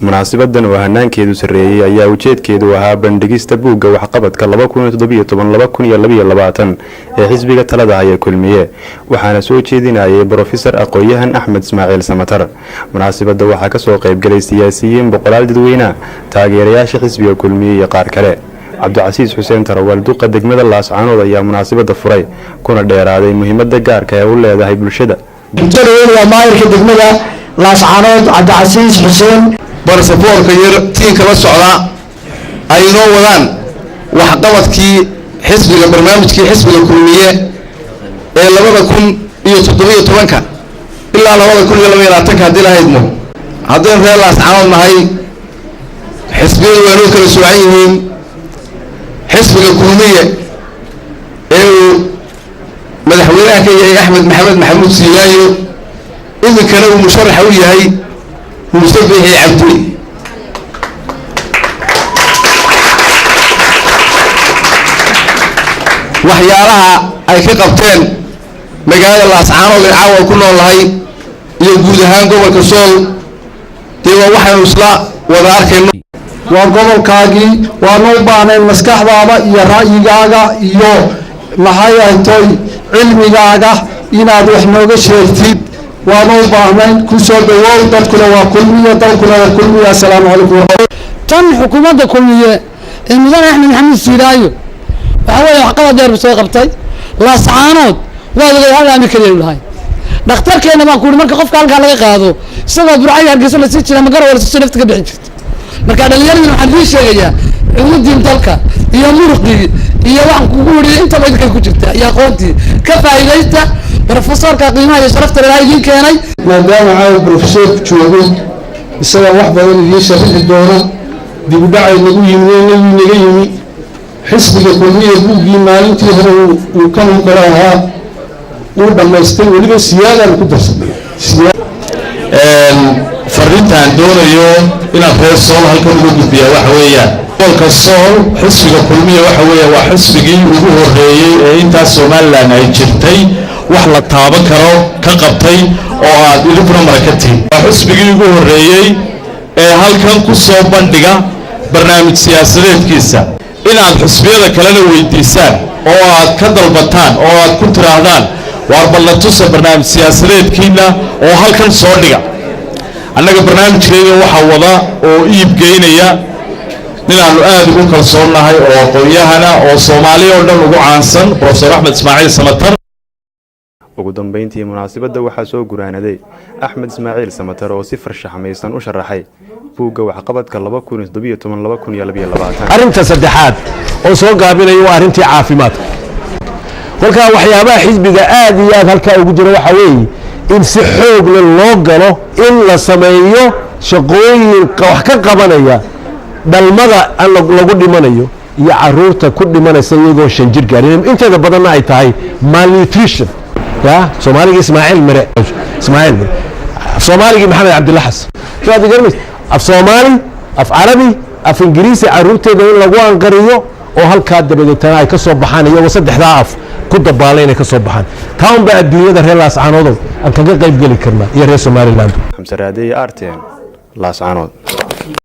munaasabadan oo hanaankeedu sareeyay ayaa ujeedkeedu ahaa bandhigista buugga waxqabadka 2017-2022 ee xisbiga talada haya kulmiye waxaana soo jeedinayay Professor Aqooyahan Axmed Ismaaciil Samatar. Munaasabada waxaa ka soo qayb galay siyaasiyiin boqolaal dadweyne taageerayaasha xisbiga kulmiye iyo qaar kale. Cabdicasiis Xuseen Tarawal duqa degmada Laascaanood ayaa munaasabada furay kuna dheeraaday muhiimadda gaarka ah ee u leedahay bulshada. Waa maayirka degmada Laascaanood Cabdicasiis Xuseen barsaboorka yar tiin kala socda ay noo wadaan waxqabadkii xisbiga barnaamijkii xisbiga kulmiye ee 2017 ilaa 2022 hadii la haydmo haddeen reer Laascaanood nahay xisbiga waa loo kala soocan yihiin xisbiga kulmiye ee madaxweynaha ka yahay Axmed Maxamuud Siiyaayo idinkana uu musharax u yahay Mustafa Cabdi waxyaalaha ay ka qabteen magaalada Laascaanood ee caawa ku noolahay iyo guud ahaan gobolka Sool waxaanu isla wada arkayno waa gobolkaagii waa noo baahneen maskaxdaada iyo ra'yigaaga iyo maxay ahaytoy cilmigaaga inaad wax nooga sheegtid waanu baahneen ku soo dhawow dadkuna waa kulmiye dalkuna waa kulmiye. Assalaamu calaykum. tan xukuumadda kulmiye ee mudane Axmed Maxamuud Siiyaayo waxa weeye waxqabad dheer soo qabtay Laascaanood waa laga hadlaami kaliya lahayn dhakhtarkeena baan ku marka qofka halka laga qaado isagoo burcay hargeysa la sii jira magara wala sii nafta ka bixin jirtay marka dhalinyaradu waxaan u sheegayaa xukuumadda dalka iyo muruqii iyo wax kugu wariyo inta badan ku jirta iyo aqoontii ka faa'iideysta professorka qiimaha iyo sharafta leh idin keenay maadaama ay professor joogo isaga wax badan idin sharxi doona dib u dhacay lagu yimi xisbiga kulmiye buuggii maalintii hore uu ka maqlahaa uu dhamaystay waliba siyaadaan ku darsaday fariintaan doonayo inaad reer Sool halkan ugu gudbiya waxa weeyaan gobolka Sool xisbiga kulmiye waxa weeye waa xisbigii ugu horeeyay ee intaas Soomaaliland ay jirtay wax la taaban karo ka qabtay oo aad ilibna markatay waa xisbigii ugu horeeyay ee halkan ku soo bandhiga barnaamij siyaasadeedkiisa inaad xisbiyada kalena weydiisaan oo aad ka dalbataan oo aad ku tiraahdaan war ballatusa barnaamij siyaasadeedkiina oo halkan soo dhiga annaga barnaamijkeena waxa wada oo iib geynaya ninaanu aad ugu kalsoonahay oo aqoonyahana oo Soomaaliya oo dhan ugu caansan Professor Axmed Ismaaciil Samatar. ugu dambeyntii munaasabada waxaa soo guraanaday Axmed Ismaaciil Samatar oo si farshaxmaysan u sharaxay buugga waxqabadka 2017-2022. arinta saddexaad oo soo gaabinayo waa arintii caafimaadka kolka waxyaabaha xisbiga aad iyo aad halka ugu jira waxa weeye in si xoog loo galo in la sameeyo shaqooyin wax ka qabanaya dhalmada lagu dhimanayo iyo caruurta ku dhimanaysa iyagoo 5 jir gaarin inteeda badanna ay tahay malnutrition ya Soomaaliga Ismaaciil Mire Soomaaliga Maxamed Cabdulla Xasan waad garanays af Soomaali af Carabi af Ingiriisi caruurteeda in lagu anqariyo oo halka dabadeetana ay ka soo baxaan iyagoo saddexda af ku dabaalayna ka soo baxaan taan baa adduunyada reer Laascaanood aan kaga qayb gali karnaa iyo reer Soomaaliland. Xamsaraadey RTN Laascaanood.